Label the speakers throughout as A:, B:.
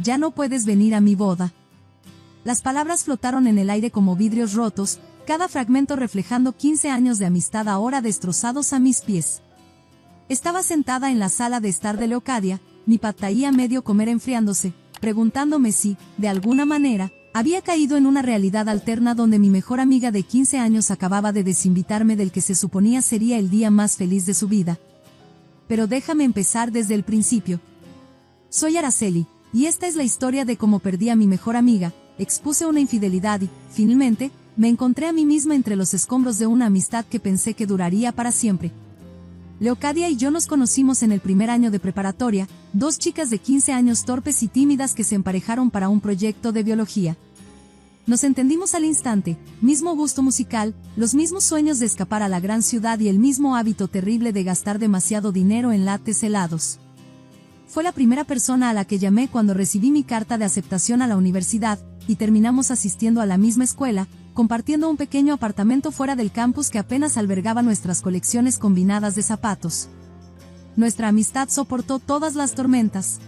A: ya no puedes venir a mi boda. Las palabras flotaron en el aire como vidrios rotos, cada fragmento reflejando 15 años de amistad ahora destrozados a mis pies. Estaba sentada en la sala de estar de Leocadia, mi pad thai a medio comer enfriándose, preguntándome si, de alguna manera, había caído en una realidad alterna donde mi mejor amiga de 15 años acababa de desinvitarme del que se suponía sería el día más feliz de su vida. Pero déjame empezar desde el principio. Soy Araceli, y esta es la historia de cómo perdí a mi mejor amiga, expuse una infidelidad y, finalmente, me encontré a mí misma entre los escombros de una amistad que pensé que duraría para siempre. Leocadia y yo nos conocimos en el primer año de preparatoria, dos chicas de 15 años torpes y tímidas que se emparejaron para un proyecto de biología. Nos entendimos al instante, mismo gusto musical, los mismos sueños de escapar a la gran ciudad y el mismo hábito terrible de gastar demasiado dinero en lates helados. Fue la primera persona a la que llamé cuando recibí mi carta de aceptación a la universidad, y terminamos asistiendo a la misma escuela, compartiendo un pequeño apartamento fuera del campus que apenas albergaba nuestras colecciones combinadas de zapatos. Nuestra amistad soportó todas las tormentas.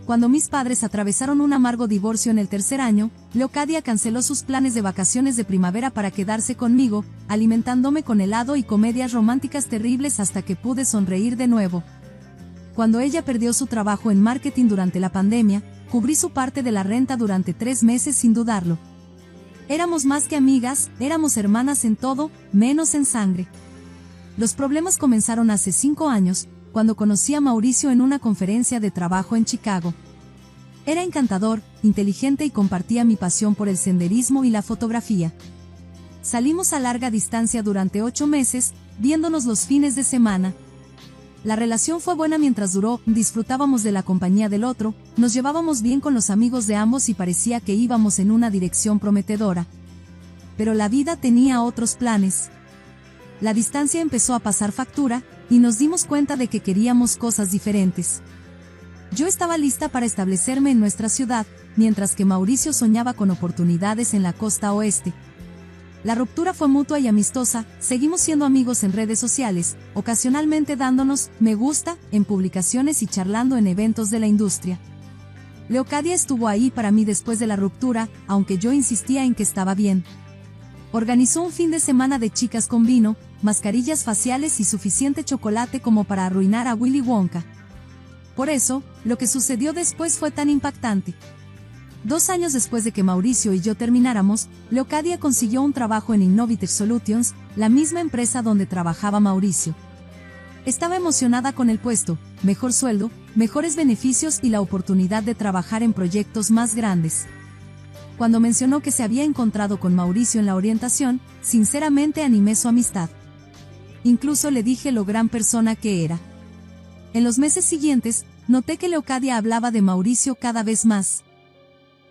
A: Cuando mis padres atravesaron un amargo divorcio en el tercer año, Leocadia canceló sus planes de vacaciones de primavera para quedarse conmigo, alimentándome con helado y comedias románticas terribles hasta que pude sonreír de nuevo. Cuando ella perdió su trabajo en marketing durante la pandemia, cubrí su parte de la renta durante 3 meses sin dudarlo. Éramos más que amigas, éramos hermanas en todo, menos en sangre. Los problemas comenzaron hace 5 años, cuando conocí a Mauricio en una conferencia de trabajo en Chicago. Era encantador, inteligente y compartía mi pasión por el senderismo y la fotografía. Salimos a larga distancia durante 8 meses, viéndonos los fines de semana. La relación fue buena mientras duró, disfrutábamos de la compañía del otro, nos llevábamos bien con los amigos de ambos y parecía que íbamos en una dirección prometedora. Pero la vida tenía otros planes. La distancia empezó a pasar factura, y nos dimos cuenta de que queríamos cosas diferentes. Yo estaba lista para establecerme en nuestra ciudad, mientras que Mauricio soñaba con oportunidades en la costa oeste. La ruptura fue mutua y amistosa, seguimos siendo amigos en redes sociales, ocasionalmente dándonos me gusta en publicaciones y charlando en eventos de la industria. Leocadia estuvo ahí para mí después de la ruptura, aunque yo insistía en que estaba bien. Organizó un fin de semana de chicas con vino, mascarillas faciales y suficiente chocolate como para arruinar a Willy Wonka. Por eso, lo que sucedió después fue tan impactante. 2 años después de que Mauricio y yo termináramos, Leocadia consiguió un trabajo en Innovative Solutions, la misma empresa donde trabajaba Mauricio. Estaba emocionada con el puesto, mejor sueldo, mejores beneficios y la oportunidad de trabajar en proyectos más grandes. Cuando mencionó que se había encontrado con Mauricio en la orientación, sinceramente animé su amistad. Incluso le dije lo gran persona que era. En los meses siguientes, noté que Leocadia hablaba de Mauricio cada vez más.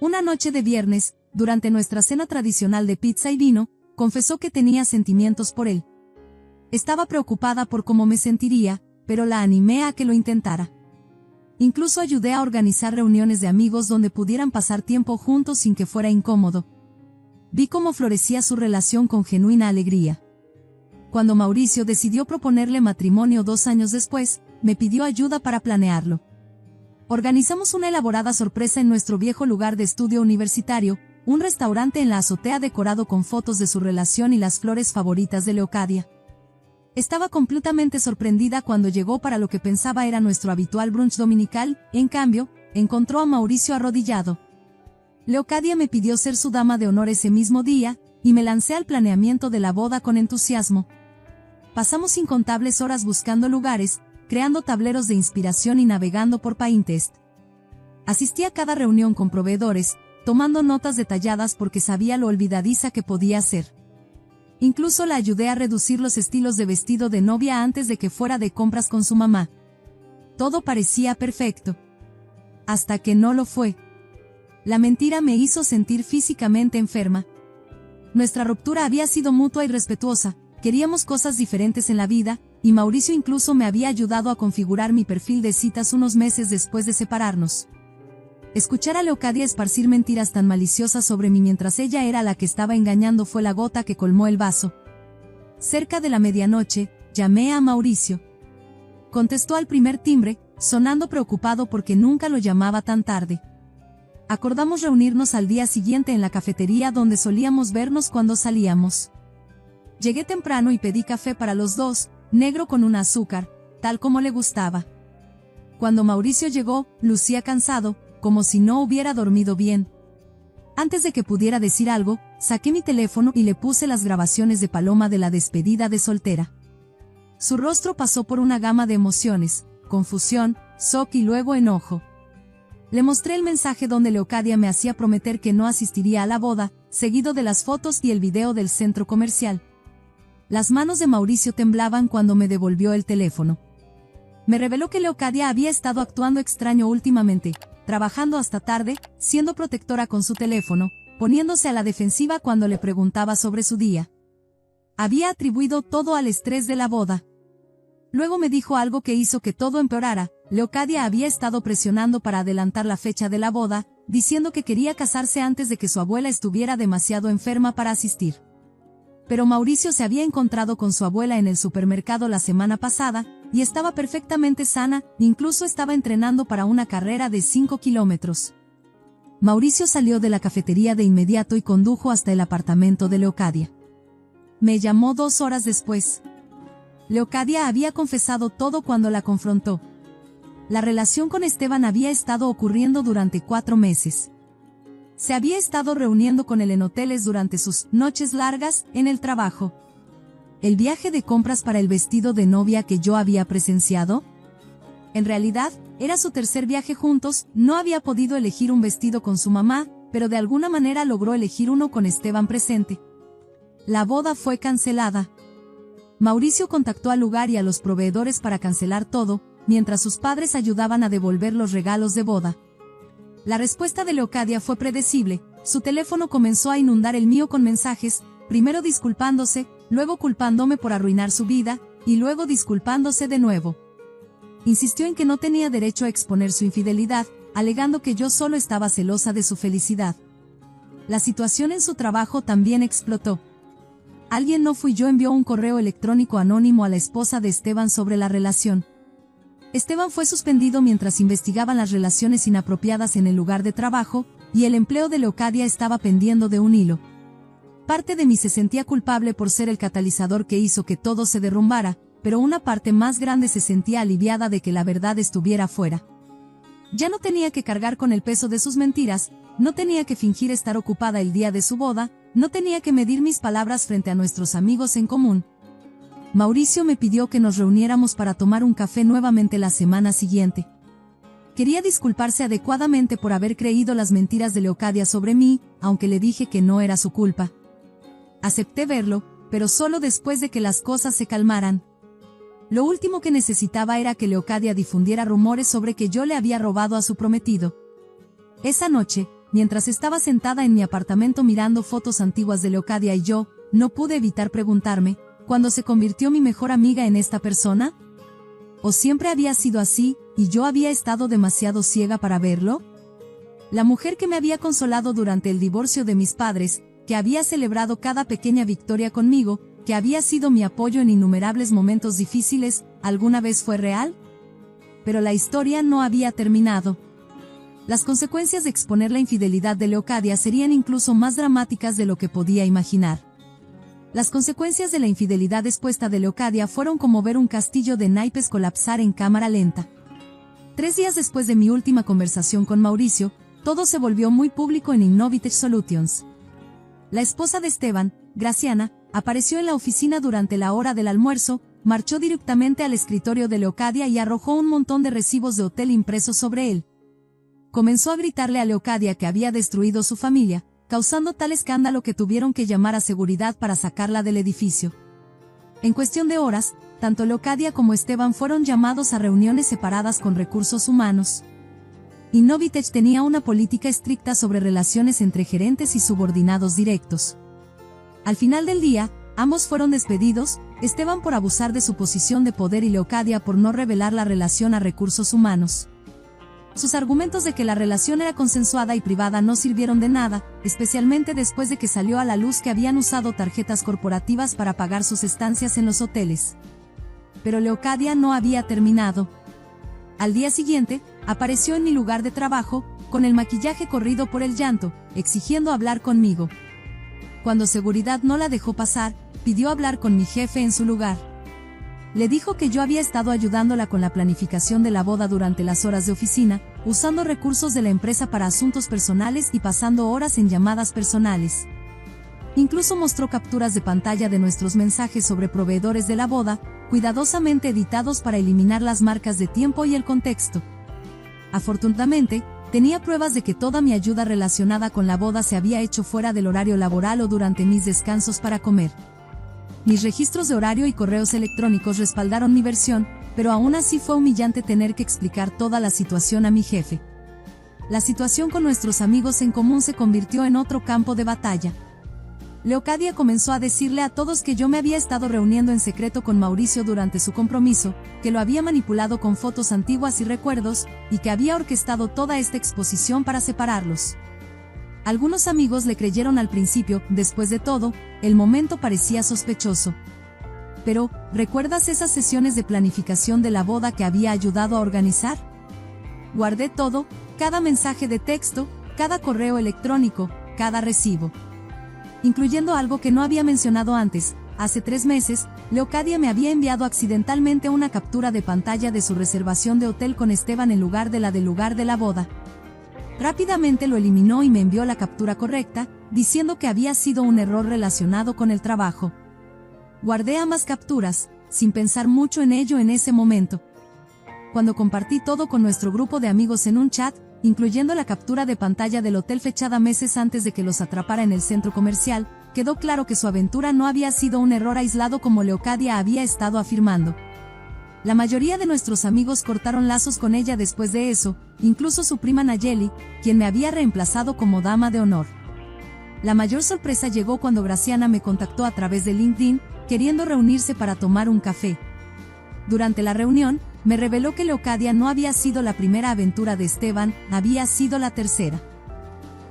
A: Una noche de viernes, durante nuestra cena tradicional de pizza y vino, confesó que tenía sentimientos por él. Estaba preocupada por cómo me sentiría, pero la animé a que lo intentara. Incluso ayudé a organizar reuniones de amigos donde pudieran pasar tiempo juntos sin que fuera incómodo. Vi cómo florecía su relación con genuina alegría. Cuando Mauricio decidió proponerle matrimonio 2 años después, me pidió ayuda para planearlo. Organizamos una elaborada sorpresa en nuestro viejo lugar de estudio universitario, un restaurante en la azotea decorado con fotos de su relación y las flores favoritas de Leocadia. Estaba completamente sorprendida cuando llegó para lo que pensaba era nuestro habitual brunch dominical, en cambio, encontró a Mauricio arrodillado. Leocadia me pidió ser su dama de honor ese mismo día, y me lancé al planeamiento de la boda con entusiasmo. Pasamos incontables horas buscando lugares, creando tableros de inspiración y navegando por Pinterest. Asistí a cada reunión con proveedores, tomando notas detalladas porque sabía lo olvidadiza que podía ser. Incluso la ayudé a reducir los estilos de vestido de novia antes de que fuera de compras con su mamá. Todo parecía perfecto. Hasta que no lo fue. La mentira me hizo sentir físicamente enferma. Nuestra ruptura había sido mutua y respetuosa, queríamos cosas diferentes en la vida, y Mauricio incluso me había ayudado a configurar mi perfil de citas unos meses después de separarnos. Escuchar a Leocadia esparcir mentiras tan maliciosas sobre mí mientras ella era la que estaba engañando fue la gota que colmó el vaso. Cerca de la medianoche, llamé a Mauricio. Contestó al primer timbre, sonando preocupado porque nunca lo llamaba tan tarde. Acordamos reunirnos al día siguiente en la cafetería donde solíamos vernos cuando salíamos. Llegué temprano y pedí café para los dos, negro con un azúcar, tal como le gustaba. Cuando Mauricio llegó, lucía cansado, como si no hubiera dormido bien. Antes de que pudiera decir algo, saqué mi teléfono y le puse las grabaciones de Paloma de la despedida de soltera. Su rostro pasó por una gama de emociones, confusión, shock y luego enojo. Le mostré el mensaje donde Leocadia me hacía prometer que no asistiría a la boda, seguido de las fotos y el video del centro comercial. Las manos de Mauricio temblaban cuando me devolvió el teléfono. Me reveló que Leocadia había estado actuando extraño últimamente, trabajando hasta tarde, siendo protectora con su teléfono, poniéndose a la defensiva cuando le preguntaba sobre su día. Había atribuido todo al estrés de la boda. Luego me dijo algo que hizo que todo empeorara. Leocadia había estado presionando para adelantar la fecha de la boda, diciendo que quería casarse antes de que su abuela estuviera demasiado enferma para asistir. Pero Mauricio se había encontrado con su abuela en el supermercado la semana pasada, y estaba perfectamente sana, incluso estaba entrenando para una carrera de 5 kilómetros. Mauricio salió de la cafetería de inmediato y condujo hasta el apartamento de Leocadia. Me llamó 2 horas después. Leocadia había confesado todo cuando la confrontó. La relación con Esteban había estado ocurriendo durante 4 meses. Se había estado reuniendo con él en hoteles durante sus noches largas en el trabajo. ¿El viaje de compras para el vestido de novia que yo había presenciado? En realidad, era su tercer viaje juntos, no había podido elegir un vestido con su mamá, pero de alguna manera logró elegir uno con Esteban presente. La boda fue cancelada. Mauricio contactó al lugar y a los proveedores para cancelar todo, mientras sus padres ayudaban a devolver los regalos de boda. La respuesta de Leocadia fue predecible, su teléfono comenzó a inundar el mío con mensajes, primero disculpándose, luego culpándome por arruinar su vida, y luego disculpándose de nuevo. Insistió en que no tenía derecho a exponer su infidelidad, alegando que yo solo estaba celosa de su felicidad. La situación en su trabajo también explotó. Alguien no fui yo envió un correo electrónico anónimo a la esposa de Esteban sobre la relación. Esteban fue suspendido mientras investigaban las relaciones inapropiadas en el lugar de trabajo, y el empleo de Leocadia estaba pendiendo de un hilo. Parte de mí se sentía culpable por ser el catalizador que hizo que todo se derrumbara, pero una parte más grande se sentía aliviada de que la verdad estuviera fuera. Ya no tenía que cargar con el peso de sus mentiras, no tenía que fingir estar ocupada el día de su boda, no tenía que medir mis palabras frente a nuestros amigos en común. Mauricio me pidió que nos reuniéramos para tomar un café nuevamente la semana siguiente. Quería disculparse adecuadamente por haber creído las mentiras de Leocadia sobre mí, aunque le dije que no era su culpa. Acepté verlo, pero solo después de que las cosas se calmaran. Lo último que necesitaba era que Leocadia difundiera rumores sobre que yo le había robado a su prometido. Esa noche, mientras estaba sentada en mi apartamento mirando fotos antiguas de Leocadia y yo, no pude evitar preguntarme, ¿cuándo se convirtió mi mejor amiga en esta persona? ¿O siempre había sido así, y yo había estado demasiado ciega para verlo? La mujer que me había consolado durante el divorcio de mis padres, que había celebrado cada pequeña victoria conmigo, que había sido mi apoyo en innumerables momentos difíciles, ¿alguna vez fue real? Pero la historia no había terminado. Las consecuencias de exponer la infidelidad de Leocadia serían incluso más dramáticas de lo que podía imaginar. Las consecuencias de la infidelidad expuesta de Leocadia fueron como ver un castillo de naipes colapsar en cámara lenta. 3 días después de mi última conversación con Mauricio, todo se volvió muy público en Innovative Solutions. La esposa de Esteban, Graciana, apareció en la oficina durante la hora del almuerzo, marchó directamente al escritorio de Leocadia y arrojó un montón de recibos de hotel impresos sobre él. Comenzó a gritarle a Leocadia que había destruido su familia, causando tal escándalo que tuvieron que llamar a seguridad para sacarla del edificio. En cuestión de horas, tanto Leocadia como Esteban fueron llamados a reuniones separadas con recursos humanos. Innovative tenía una política estricta sobre relaciones entre gerentes y subordinados directos. Al final del día, ambos fueron despedidos, Esteban por abusar de su posición de poder y Leocadia por no revelar la relación a recursos humanos. Sus argumentos de que la relación era consensuada y privada no sirvieron de nada, especialmente después de que salió a la luz que habían usado tarjetas corporativas para pagar sus estancias en los hoteles. Pero Leocadia no había terminado. Al día siguiente, apareció en mi lugar de trabajo, con el maquillaje corrido por el llanto, exigiendo hablar conmigo. Cuando seguridad no la dejó pasar, pidió hablar con mi jefe en su lugar. Le dijo que yo había estado ayudándola con la planificación de la boda durante las horas de oficina, usando recursos de la empresa para asuntos personales y pasando horas en llamadas personales. Incluso mostró capturas de pantalla de nuestros mensajes sobre proveedores de la boda, cuidadosamente editados para eliminar las marcas de tiempo y el contexto. Afortunadamente, tenía pruebas de que toda mi ayuda relacionada con la boda se había hecho fuera del horario laboral o durante mis descansos para comer. Mis registros de horario y correos electrónicos respaldaron mi versión, pero aún así fue humillante tener que explicar toda la situación a mi jefe. La situación con nuestros amigos en común se convirtió en otro campo de batalla. Leocadia comenzó a decirle a todos que yo me había estado reuniendo en secreto con Mauricio durante su compromiso, que lo había manipulado con fotos antiguas y recuerdos, y que había orquestado toda esta exposición para separarlos. Algunos amigos le creyeron al principio, después de todo, el momento parecía sospechoso. Pero, ¿recuerdas esas sesiones de planificación de la boda que había ayudado a organizar? Guardé todo, cada mensaje de texto, cada correo electrónico, cada recibo. Incluyendo algo que no había mencionado antes. Hace 3 meses, Leocadia me había enviado accidentalmente una captura de pantalla de su reservación de hotel con Esteban en lugar de la del lugar de la boda. Rápidamente lo eliminó y me envió la captura correcta, diciendo que había sido un error relacionado con el trabajo. Guardé ambas capturas, sin pensar mucho en ello en ese momento. Cuando compartí todo con nuestro grupo de amigos en un chat, incluyendo la captura de pantalla del hotel fechada meses antes de que los atrapara en el centro comercial, quedó claro que su aventura no había sido un error aislado como Leocadia había estado afirmando. La mayoría de nuestros amigos cortaron lazos con ella después de eso, incluso su prima Nayeli, quien me había reemplazado como dama de honor. La mayor sorpresa llegó cuando Graciana me contactó a través de LinkedIn, queriendo reunirse para tomar un café. Durante la reunión, me reveló que Leocadia no había sido la primera aventura de Esteban, había sido la tercera.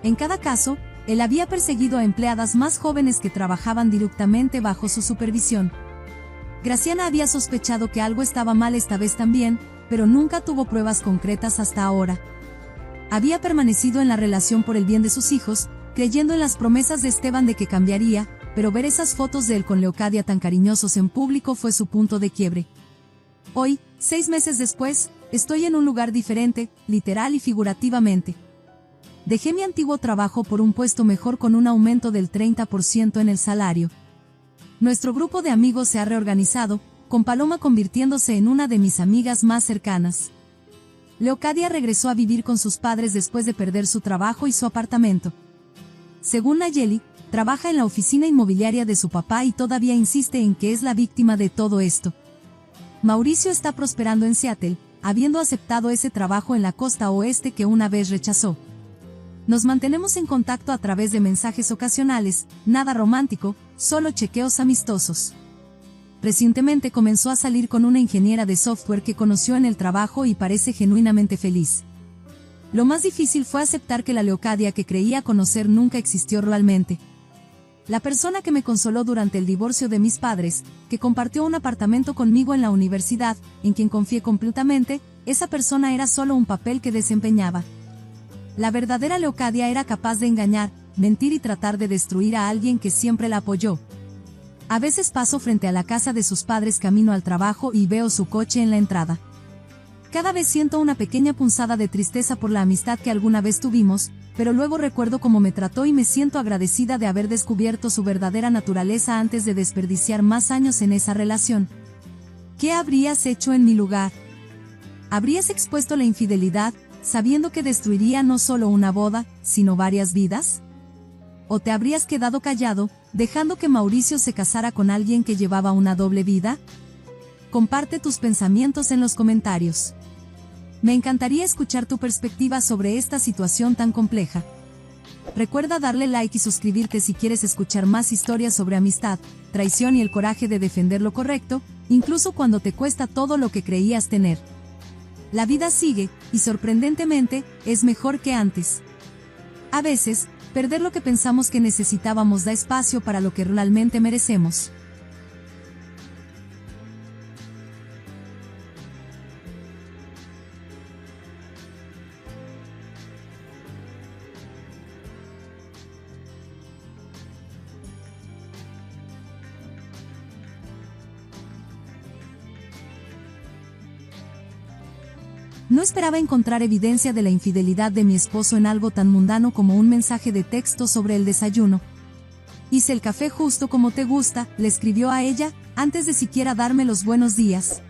A: En cada caso, él había perseguido a empleadas más jóvenes que trabajaban directamente bajo su supervisión. Graciana había sospechado que algo estaba mal esta vez también, pero nunca tuvo pruebas concretas hasta ahora. Había permanecido en la relación por el bien de sus hijos, creyendo en las promesas de Esteban de que cambiaría, pero ver esas fotos de él con Leocadia tan cariñosos en público fue su punto de quiebre. Hoy, 6 meses después, estoy en un lugar diferente, literal y figurativamente. Dejé mi antiguo trabajo por un puesto mejor con un aumento del 30% en el salario. Nuestro grupo de amigos se ha reorganizado, con Paloma convirtiéndose en una de mis amigas más cercanas. Leocadia regresó a vivir con sus padres después de perder su trabajo y su apartamento. Según Nayeli, trabaja en la oficina inmobiliaria de su papá y todavía insiste en que es la víctima de todo esto. Mauricio está prosperando en Seattle, habiendo aceptado ese trabajo en la costa oeste que una vez rechazó. Nos mantenemos en contacto a través de mensajes ocasionales, nada romántico, solo chequeos amistosos. Recientemente comenzó a salir con una ingeniera de software que conoció en el trabajo y parece genuinamente feliz. Lo más difícil fue aceptar que la Leocadia que creía conocer nunca existió realmente. La persona que me consoló durante el divorcio de mis padres, que compartió un apartamento conmigo en la universidad, en quien confié completamente, esa persona era solo un papel que desempeñaba. La verdadera Leocadia era capaz de engañar, mentir y tratar de destruir a alguien que siempre la apoyó. A veces paso frente a la casa de sus padres camino al trabajo y veo su coche en la entrada. Cada vez siento una pequeña punzada de tristeza por la amistad que alguna vez tuvimos, pero luego recuerdo cómo me trató y me siento agradecida de haber descubierto su verdadera naturaleza antes de desperdiciar más años en esa relación. ¿Qué habrías hecho en mi lugar? ¿Habrías expuesto la infidelidad, sabiendo que destruiría no solo una boda, sino varias vidas? ¿O te habrías quedado callado, dejando que Mauricio se casara con alguien que llevaba una doble vida? Comparte tus pensamientos en los comentarios. Me encantaría escuchar tu perspectiva sobre esta situación tan compleja. Recuerda darle like y suscribirte si quieres escuchar más historias sobre amistad, traición y el coraje de defender lo correcto, incluso cuando te cuesta todo lo que creías tener. La vida sigue, y sorprendentemente, es mejor que antes. A veces, perder lo que pensamos que necesitábamos da espacio para lo que realmente merecemos. No esperaba encontrar evidencia de la infidelidad de mi esposo en algo tan mundano como un mensaje de texto sobre el desayuno. Hice el café justo como te gusta, le escribió a ella, antes de siquiera darme los buenos días.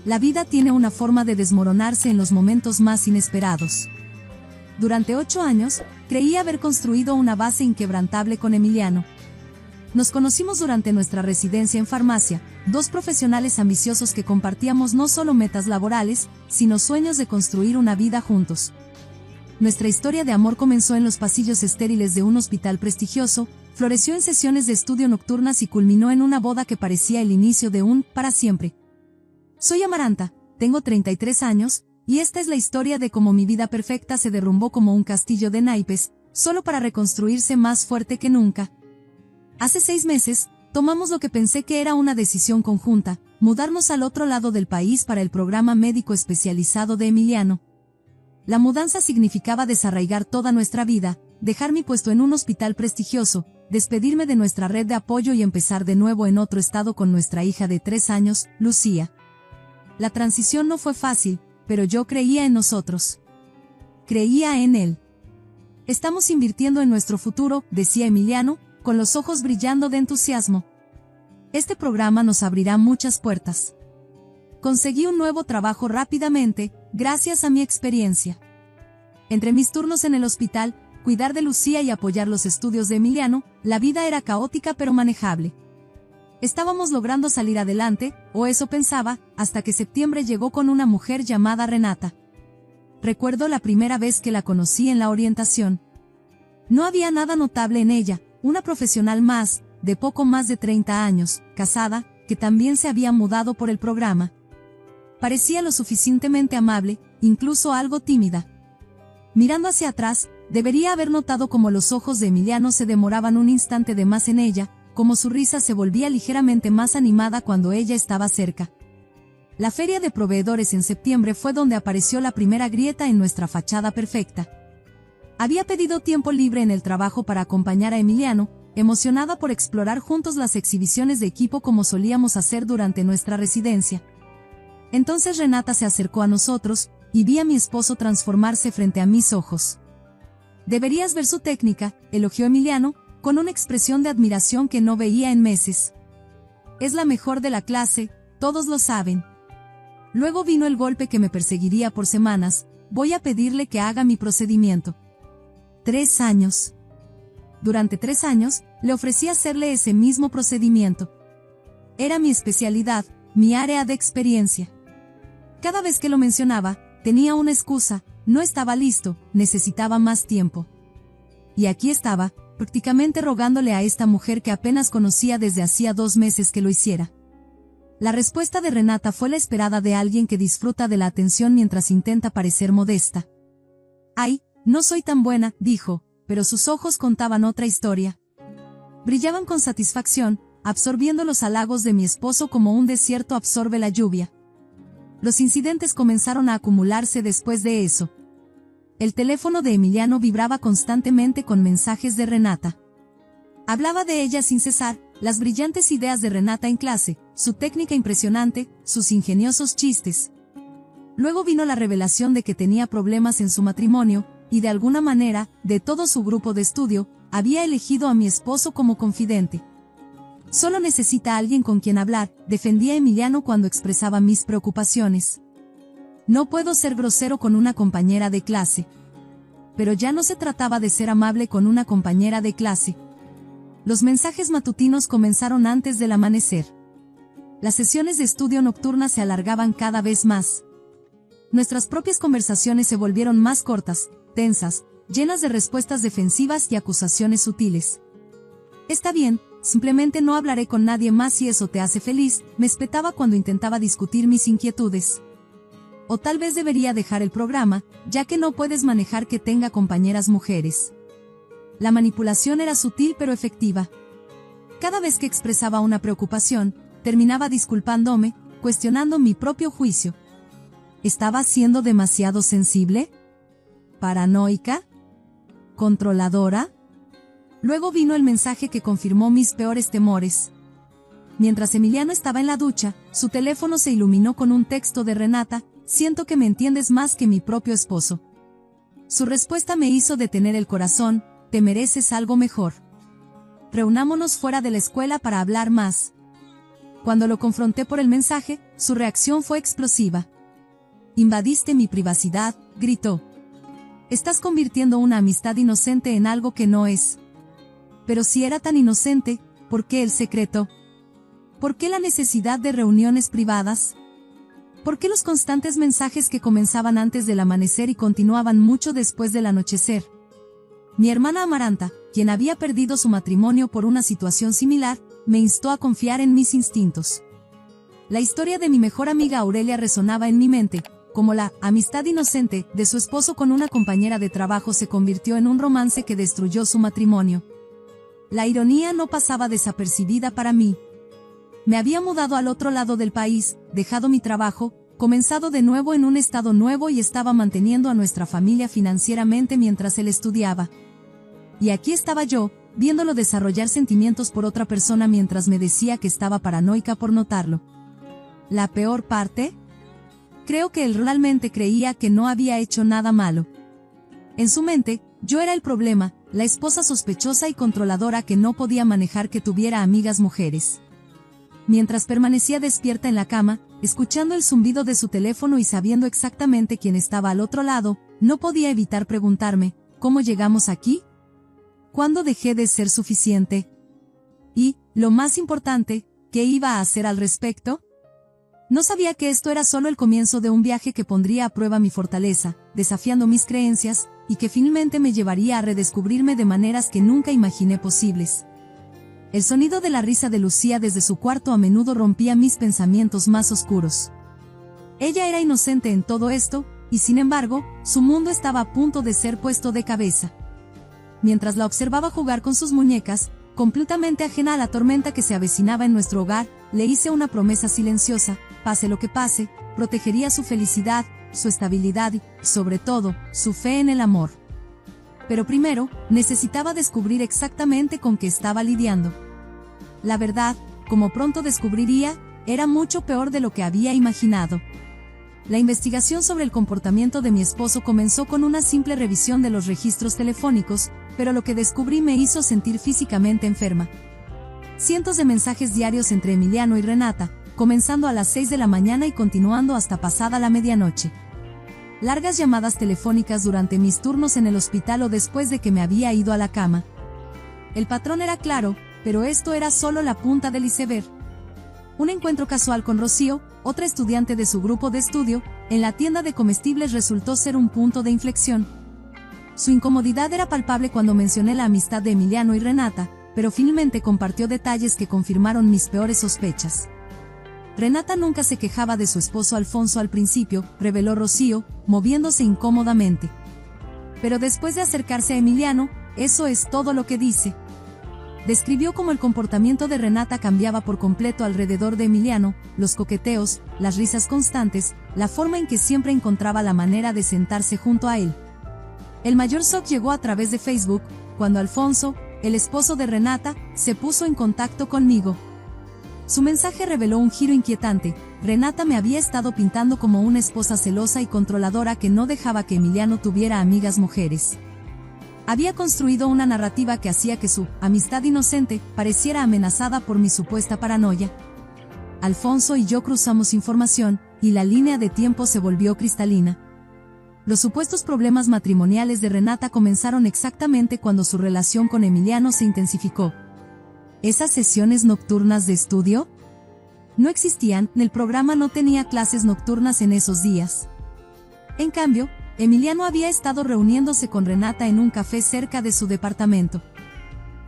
A: La vida tiene una forma de desmoronarse en los momentos más inesperados. Durante 8 años, creí haber construido una base inquebrantable con Emiliano. Nos conocimos durante nuestra residencia en farmacia, dos profesionales ambiciosos que compartíamos no solo metas laborales, sino sueños de construir una vida juntos. Nuestra historia de amor comenzó en los pasillos estériles de un hospital prestigioso, floreció en sesiones de estudio nocturnas y culminó en una boda que parecía el inicio de un para siempre. Soy Amaranta, tengo 33 años, y esta es la historia de cómo mi vida perfecta se derrumbó como un castillo de naipes, solo para reconstruirse más fuerte que nunca. Hace 6 meses, tomamos lo que pensé que era una decisión conjunta, mudarnos al otro lado del país para el programa médico especializado de Emiliano. La mudanza significaba desarraigar toda nuestra vida, dejar mi puesto en un hospital prestigioso, despedirme de nuestra red de apoyo y empezar de nuevo en otro estado con nuestra hija de 3 años, Lucía. La transición no fue fácil, pero yo creía en nosotros. Creía en él. Estamos invirtiendo en nuestro futuro, decía Emiliano, con los ojos brillando de entusiasmo. Este programa nos abrirá muchas puertas. Conseguí un nuevo trabajo rápidamente, gracias a mi experiencia. Entre mis turnos en el hospital, cuidar de Lucía y apoyar los estudios de Emiliano, la vida era caótica pero manejable. Estábamos logrando salir adelante, o eso pensaba, hasta que septiembre llegó con una mujer llamada Renata. Recuerdo la primera vez que la conocí en la orientación. No había nada notable en ella, una profesional más, de poco más de 30 años, casada, que también se había mudado por el programa. Parecía lo suficientemente amable, incluso algo tímida. Mirando hacia atrás, debería haber notado cómo los ojos de Emiliano se demoraban un instante de más en ella, como su risa se volvía ligeramente más animada cuando ella estaba cerca. La feria de proveedores en septiembre fue donde apareció la primera grieta en nuestra fachada perfecta. Había pedido tiempo libre en el trabajo para acompañar a Emiliano, emocionada por explorar juntos las exhibiciones de equipo como solíamos hacer durante nuestra residencia. Entonces Renata se acercó a nosotros, y vi a mi esposo transformarse frente a mis ojos. «Deberías ver su técnica», elogió Emiliano, con una expresión de admiración que no veía en meses. «Es la mejor de la clase, todos lo saben». Luego vino el golpe que me perseguiría por semanas: voy a pedirle que haga mi procedimiento. 3 años. Durante 3 años, le ofrecí hacerle ese mismo procedimiento. Era mi especialidad, mi área de experiencia. Cada vez que lo mencionaba, tenía una excusa: no estaba listo, necesitaba más tiempo. Y aquí estaba, prácticamente rogándole a esta mujer que apenas conocía desde hacía 2 meses que lo hiciera. La respuesta de Renata fue la esperada de alguien que disfruta de la atención mientras intenta parecer modesta. «Ay, no soy tan buena», dijo, pero sus ojos contaban otra historia. Brillaban con satisfacción, absorbiendo los halagos de mi esposo como un desierto absorbe la lluvia. Los incidentes comenzaron a acumularse después de eso. El teléfono de Emiliano vibraba constantemente con mensajes de Renata. Hablaba de ella sin cesar, las brillantes ideas de Renata en clase, su técnica impresionante, sus ingeniosos chistes. Luego vino la revelación de que tenía problemas en su matrimonio, y de alguna manera, de todo su grupo de estudio, había elegido a mi esposo como confidente. «Solo necesita alguien con quien hablar», defendía Emiliano cuando expresaba mis preocupaciones. «No puedo ser grosero con una compañera de clase». Pero ya no se trataba de ser amable con una compañera de clase. Los mensajes matutinos comenzaron antes del amanecer. Las sesiones de estudio nocturnas se alargaban cada vez más. Nuestras propias conversaciones se volvieron más cortas, tensas, llenas de respuestas defensivas y acusaciones sutiles. «Está bien, simplemente no hablaré con nadie más si eso te hace feliz», me espetaba cuando intentaba discutir mis inquietudes. «O tal vez debería dejar el programa, ya que no puedes manejar que tenga compañeras mujeres». La manipulación era sutil pero efectiva. Cada vez que expresaba una preocupación, terminaba disculpándome, cuestionando mi propio juicio. ¿Estaba siendo demasiado sensible? ¿Paranoica? ¿Controladora? Luego vino el mensaje que confirmó mis peores temores. Mientras Emiliano estaba en la ducha, su teléfono se iluminó con un texto de Renata: siento que me entiendes más que mi propio esposo. Su respuesta me hizo detener el corazón, te mereces algo mejor. Reunámonos fuera de la escuela para hablar más. Cuando lo confronté por el mensaje, su reacción fue explosiva. Invadiste mi privacidad, gritó. Estás convirtiendo una amistad inocente en algo que no es. Pero si era tan inocente, ¿por qué el secreto? ¿Por qué la necesidad de reuniones privadas? ¿Por qué los constantes mensajes que comenzaban antes del amanecer y continuaban mucho después del anochecer? Mi hermana Amaranta, quien había perdido su matrimonio por una situación similar, me instó a confiar en mis instintos. La historia de mi mejor amiga Aurelia resonaba en mi mente, como la amistad inocente de su esposo con una compañera de trabajo se convirtió en un romance que destruyó su matrimonio. La ironía no pasaba desapercibida para mí. Me había mudado al otro lado del país, dejado mi trabajo, comenzado de nuevo en un estado nuevo y estaba manteniendo a nuestra familia financieramente mientras él estudiaba. Y aquí estaba yo, viéndolo desarrollar sentimientos por otra persona mientras me decía que estaba paranoica por notarlo. ¿La peor parte? Creo que él realmente creía que no había hecho nada malo. En su mente, yo era el problema, la esposa sospechosa y controladora que no podía manejar que tuviera amigas mujeres. Mientras permanecía despierta en la cama, escuchando el zumbido de su teléfono y sabiendo exactamente quién estaba al otro lado, no podía evitar preguntarme, ¿cómo llegamos aquí? ¿Cuándo dejé de ser suficiente? Y, lo más importante, ¿qué iba a hacer al respecto? No sabía que esto era solo el comienzo de un viaje que pondría a prueba mi fortaleza, desafiando mis creencias, y que finalmente me llevaría a redescubrirme de maneras que nunca imaginé posibles. El sonido de la risa de Lucía desde su cuarto a menudo rompía mis pensamientos más oscuros. Ella era inocente en todo esto, y sin embargo, su mundo estaba a punto de ser puesto de cabeza. Mientras la observaba jugar con sus muñecas, completamente ajena a la tormenta que se avecinaba en nuestro hogar, le hice una promesa silenciosa: pase lo que pase, protegería su felicidad, su estabilidad y, sobre todo, su fe en el amor. Pero primero, necesitaba descubrir exactamente con qué estaba lidiando. La verdad, como pronto descubriría, era mucho peor de lo que había imaginado. La investigación sobre el comportamiento de mi esposo comenzó con una simple revisión de los registros telefónicos, pero lo que descubrí me hizo sentir físicamente enferma. Cientos de mensajes diarios entre Emiliano y Renata, comenzando a las 6 de la mañana y continuando hasta pasada la medianoche. Largas llamadas telefónicas durante mis turnos en el hospital o después de que me había ido a la cama. El patrón era claro, pero esto era solo la punta del iceberg. Un encuentro casual con Rocío, otra estudiante de su grupo de estudio, en la tienda de comestibles resultó ser un punto de inflexión. Su incomodidad era palpable cuando mencioné la amistad de Emiliano y Renata, pero finalmente compartió detalles que confirmaron mis peores sospechas. Renata nunca se quejaba de su esposo Alfonso al principio, reveló Rocío, moviéndose incómodamente. Pero después de acercarse a Emiliano, eso es todo lo que dice. Describió cómo el comportamiento de Renata cambiaba por completo alrededor de Emiliano, los coqueteos, las risas constantes, la forma en que siempre encontraba la manera de sentarse junto a él. El mayor shock llegó a través de Facebook, cuando Alfonso, el esposo de Renata, se puso en contacto conmigo. Su mensaje reveló un giro inquietante: Renata me había estado pintando como una esposa celosa y controladora que no dejaba que Emiliano tuviera amigas mujeres. Había construido una narrativa que hacía que su amistad inocente pareciera amenazada por mi supuesta paranoia. Alfonso y yo cruzamos información, y la línea de tiempo se volvió cristalina. Los supuestos problemas matrimoniales de Renata comenzaron exactamente cuando su relación con Emiliano se intensificó. ¿Esas sesiones nocturnas de estudio? No existían, el programa no tenía clases nocturnas en esos días. En cambio, Emiliano había estado reuniéndose con Renata en un café cerca de su departamento.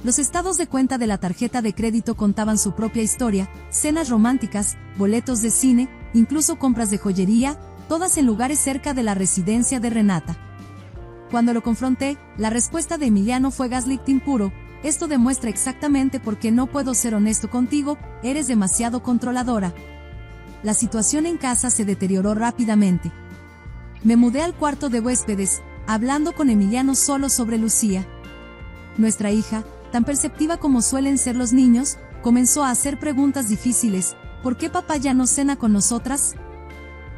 A: Los estados de cuenta de la tarjeta de crédito contaban su propia historia: cenas románticas, boletos de cine, incluso compras de joyería, todas en lugares cerca de la residencia de Renata. Cuando lo confronté, la respuesta de Emiliano fue gaslighting puro: esto demuestra exactamente por qué no puedo ser honesto contigo, eres demasiado controladora. La situación en casa se deterioró rápidamente. Me mudé al cuarto de huéspedes, hablando con Emiliano solo sobre Lucía. Nuestra hija, tan perceptiva como suelen ser los niños, comenzó a hacer preguntas difíciles: ¿por qué papá ya no cena con nosotras?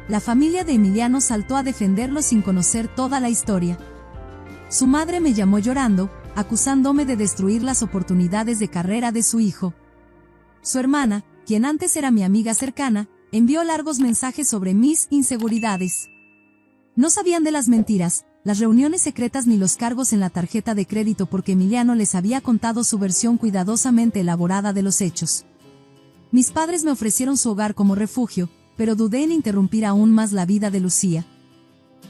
A: La familia de Emiliano saltó a defenderlo sin conocer toda la historia. Su madre me llamó llorando, acusándome de destruir las oportunidades de carrera de su hijo. Su hermana, quien antes era mi amiga cercana, envió largos mensajes sobre mis inseguridades. No sabían de las mentiras, las reuniones secretas ni los cargos en la tarjeta de crédito porque Emiliano les había contado su versión cuidadosamente elaborada de los hechos. Mis padres me ofrecieron su hogar como refugio, pero dudé en interrumpir aún más la vida de Lucía.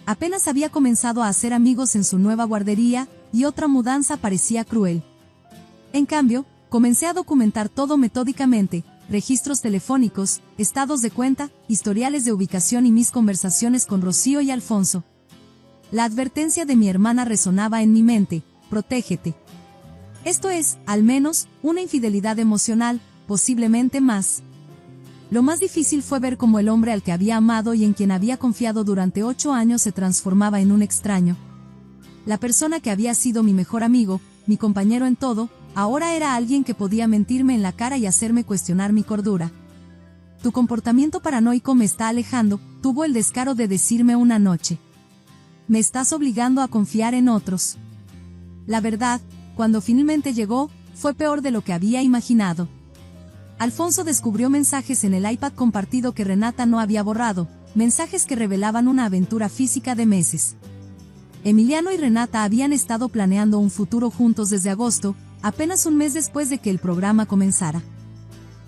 A: Apenas había comenzado a hacer amigos en su nueva guardería, y otra mudanza parecía cruel. En cambio, comencé a documentar todo metódicamente: registros telefónicos, estados de cuenta, historiales de ubicación y mis conversaciones con Rocío y Alfonso. La advertencia de mi hermana resonaba en mi mente: protégete. Esto es, al menos, una infidelidad emocional, posiblemente más. Lo más difícil fue ver cómo el hombre al que había amado y en quien había confiado durante 8 años se transformaba en un extraño. La persona que había sido mi mejor amigo, mi compañero en todo, ahora era alguien que podía mentirme en la cara y hacerme cuestionar mi cordura. Tu comportamiento paranoico me está alejando, tuvo el descaro de decirme una noche. Me estás obligando a confiar en otros. La verdad, cuando finalmente llegó, fue peor de lo que había imaginado. Alfonso descubrió mensajes en el iPad compartido que Renata no había borrado, mensajes que revelaban una aventura física de meses. Emiliano y Renata habían estado planeando un futuro juntos desde agosto, apenas un mes después de que el programa comenzara.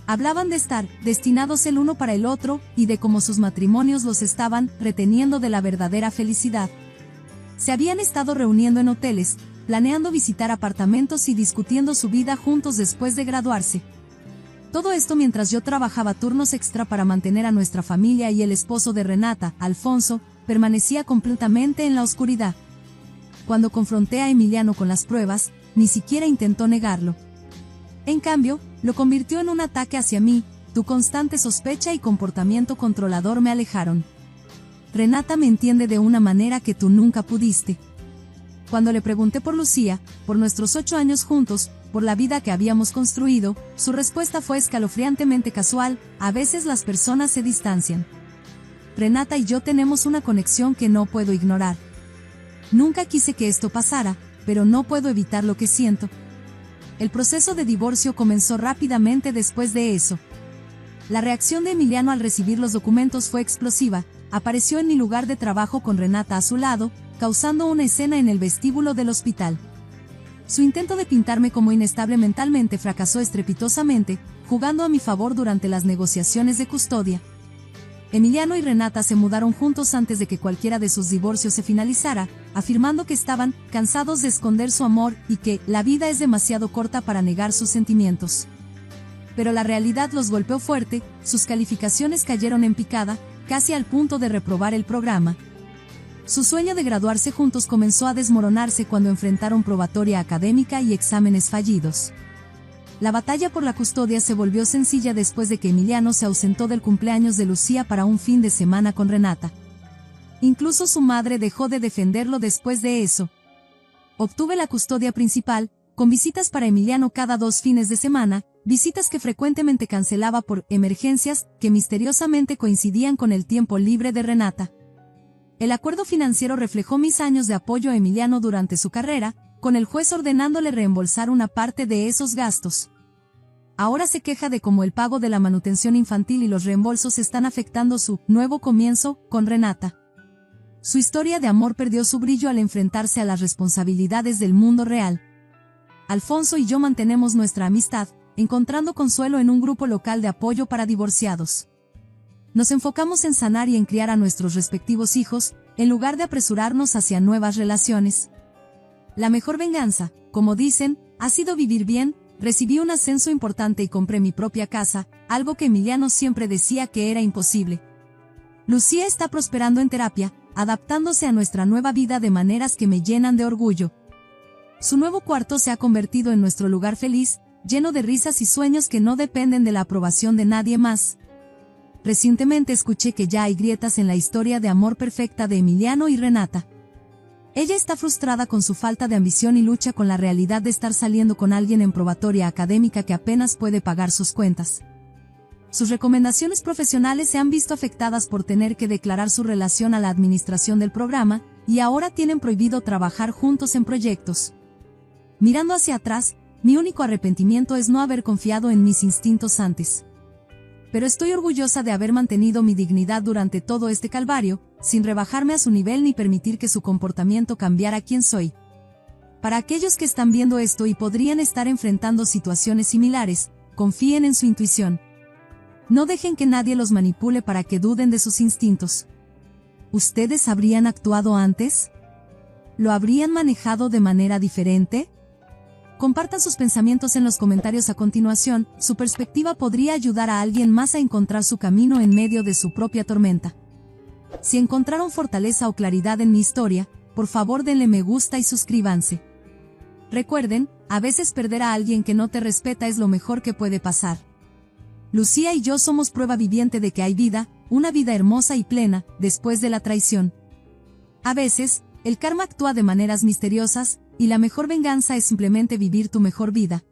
A: Hablaban de estar destinados el uno para el otro, y de cómo sus matrimonios los estaban reteniendo de la verdadera felicidad. Se habían estado reuniendo en hoteles, planeando visitar apartamentos y discutiendo su vida juntos después de graduarse. Todo esto mientras yo trabajaba turnos extra para mantener a nuestra familia, y el esposo de Renata, Alfonso, permanecía completamente en la oscuridad. Cuando confronté a Emiliano con las pruebas, ni siquiera intentó negarlo. En cambio, lo convirtió en un ataque hacia mí: tu constante sospecha y comportamiento controlador me alejaron. Renata me entiende de una manera que tú nunca pudiste. Cuando le pregunté por Lucía, por nuestros 8 años juntos, por la vida que habíamos construido, su respuesta fue escalofriantemente casual: a veces las personas se distancian. Renata y yo tenemos una conexión que no puedo ignorar. Nunca quise que esto pasara, pero no puedo evitar lo que siento. El proceso de divorcio comenzó rápidamente después de eso. La reacción de Emiliano al recibir los documentos fue explosiva: apareció en mi lugar de trabajo con Renata a su lado, causando una escena en el vestíbulo del hospital. Su intento de pintarme como inestable mentalmente fracasó estrepitosamente, jugando a mi favor durante las negociaciones de custodia. Emiliano y Renata se mudaron juntos antes de que cualquiera de sus divorcios se finalizara, afirmando que estaban cansados de esconder su amor y que la vida es demasiado corta para negar sus sentimientos. Pero la realidad los golpeó fuerte, sus calificaciones cayeron en picada, casi al punto de reprobar el programa. Su sueño de graduarse juntos comenzó a desmoronarse cuando enfrentaron probatoria académica y exámenes fallidos. La batalla por la custodia se volvió sencilla después de que Emiliano se ausentó del cumpleaños de Lucía para un fin de semana con Renata. Incluso su madre dejó de defenderlo después de eso. Obtuve la custodia principal, con visitas para Emiliano cada 2 fines de semana, visitas que frecuentemente cancelaba por emergencias que misteriosamente coincidían con el tiempo libre de Renata. El acuerdo financiero reflejó mis años de apoyo a Emiliano durante su carrera, con el juez ordenándole reembolsar una parte de esos gastos. Ahora se queja de cómo el pago de la manutención infantil y los reembolsos están afectando su nuevo comienzo con Renata. Su historia de amor perdió su brillo al enfrentarse a las responsabilidades del mundo real. Alfonso y yo mantenemos nuestra amistad, encontrando consuelo en un grupo local de apoyo para divorciados. Nos enfocamos en sanar y en criar a nuestros respectivos hijos, en lugar de apresurarnos hacia nuevas relaciones. La mejor venganza, como dicen, ha sido vivir bien. Recibí un ascenso importante y compré mi propia casa, algo que Emiliano siempre decía que era imposible. Lucía está prosperando en terapia, adaptándose a nuestra nueva vida de maneras que me llenan de orgullo. Su nuevo cuarto se ha convertido en nuestro lugar feliz, lleno de risas y sueños que no dependen de la aprobación de nadie más. Recientemente escuché que ya hay grietas en la historia de amor perfecta de Emiliano y Renata. Ella está frustrada con su falta de ambición y lucha con la realidad de estar saliendo con alguien en probatoria académica que apenas puede pagar sus cuentas. sus recomendaciones profesionales se han visto afectadas por tener que declarar su relación a la administración del programa, y ahora tienen prohibido trabajar juntos en proyectos. Mirando hacia atrás, mi único arrepentimiento es no haber confiado en mis instintos antes. Pero estoy orgullosa de haber mantenido mi dignidad durante todo este calvario, sin rebajarme a su nivel ni permitir que su comportamiento cambiara quién soy. Para aquellos que están viendo esto y podrían estar enfrentando situaciones similares, confíen en su intuición. No dejen que nadie los manipule para que duden de sus instintos. ¿Ustedes habrían actuado antes? ¿Lo habrían manejado de manera diferente? Compartan sus pensamientos en los comentarios a continuación, su perspectiva podría ayudar a alguien más a encontrar su camino en medio de su propia tormenta. Si encontraron fortaleza o claridad en mi historia, por favor denle me gusta y suscríbanse. Recuerden, a veces perder a alguien que no te respeta es lo mejor que puede pasar. Lucía y yo somos prueba viviente de que hay vida, una vida hermosa y plena, después de la traición. A veces, el karma actúa de maneras misteriosas, y la mejor venganza es simplemente vivir tu mejor vida.